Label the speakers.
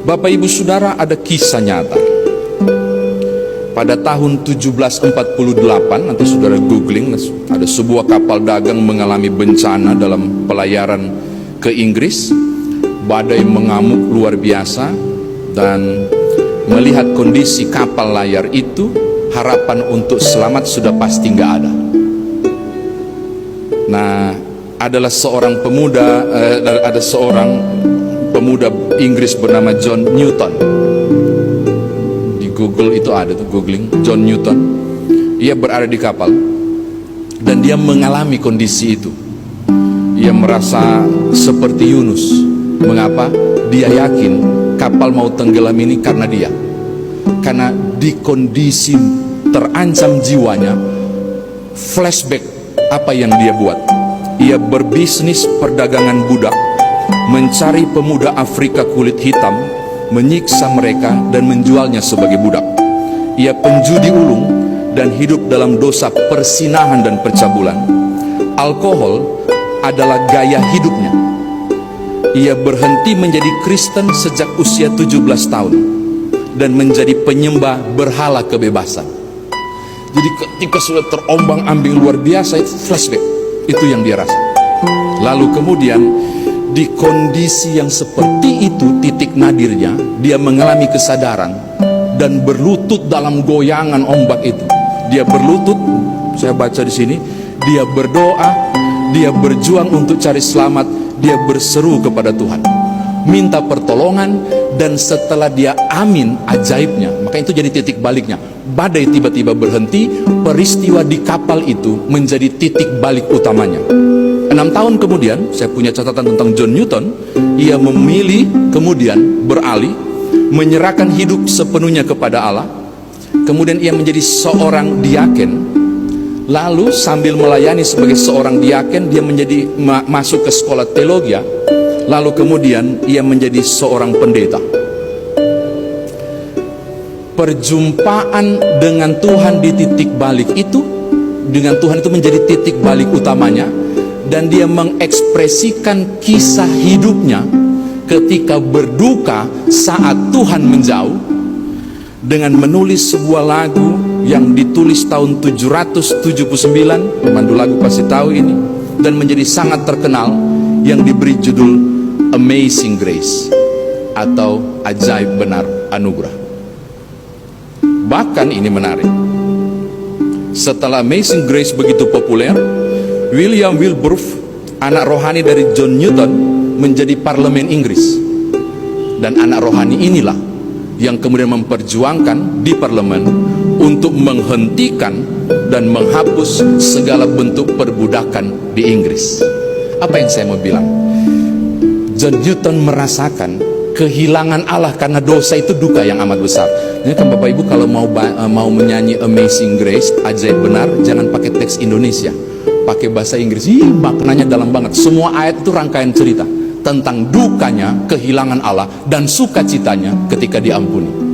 Speaker 1: Bapak Ibu Saudara, ada kisah nyata. Pada tahun 1748, nanti saudara googling, ada sebuah kapal dagang mengalami bencana dalam pelayaran ke Inggris. Badai mengamuk luar biasa, dan melihat kondisi kapal layar itu, harapan untuk selamat sudah pasti nggak ada. Nah, adalah seorang pemuda, ada seorang pemuda Inggris bernama John Newton. Di Google itu ada tuh, googling John Newton. Ia berada di kapal dan dia mengalami kondisi itu. Ia merasa seperti Yunus. Mengapa? Dia yakin kapal mau tenggelam ini karena dia. Karena di kondisi terancam jiwanya, flashback apa yang dia buat. Ia berbisnis perdagangan budak, mencari pemuda Afrika kulit hitam, menyiksa mereka dan menjualnya sebagai budak. Ia penjudi ulung dan hidup dalam dosa persinahan dan percabulan. Alkohol adalah gaya hidupnya. Ia berhenti menjadi Kristen sejak usia 17 tahun dan menjadi penyembah berhala kebebasan. Jadi ketika sudah terombang-ambing luar biasa, itu flashback, itu yang dia rasa. Lalu kemudian di kondisi yang seperti itu, titik nadirnya, dia mengalami kesadaran dan berlutut dalam goyangan ombak itu. Dia berlutut, saya baca di sini, dia berdoa, dia berjuang untuk cari selamat. Dia berseru kepada Tuhan, minta pertolongan, dan setelah dia amin, ajaibnya, maka itu jadi titik baliknya. Badai tiba-tiba berhenti, peristiwa di kapal itu menjadi titik balik utamanya. 6 tahun kemudian, saya punya catatan tentang John Newton. Ia memilih kemudian beralih, menyerahkan hidup sepenuhnya kepada Allah. Kemudian ia menjadi seorang diaken. Lalu sambil melayani sebagai seorang diaken, dia menjadi masuk ke sekolah teologi. Lalu kemudian ia menjadi seorang pendeta. Perjumpaan dengan Tuhan di titik balik itu, dengan Tuhan itu menjadi titik balik utamanya. Dan dia mengekspresikan kisah hidupnya ketika berduka saat Tuhan menjauh, dengan menulis sebuah lagu yang ditulis tahun 779, pemandu lagu pasti tahu ini, dan menjadi sangat terkenal, yang diberi judul Amazing Grace atau Ajaib Benar Anugerah. Bahkan ini menarik, setelah Amazing Grace begitu populer, William Wilberforce, anak rohani dari John Newton, menjadi parlemen Inggris. Dan anak rohani inilah yang kemudian memperjuangkan di parlemen untuk menghentikan dan menghapus segala bentuk perbudakan di Inggris. Apa yang saya mau bilang? John Newton merasakan kehilangan Allah karena dosa itu duka yang amat besar. Ini kan Bapak Ibu kalau mau menyanyi Amazing Grace, ajaib benar, jangan pakai teks Indonesia, pakai bahasa Inggris. Maknanya dalam banget. Semua ayat itu rangkaian cerita tentang dukanya, kehilangan Allah, dan sukacitanya ketika diampuni.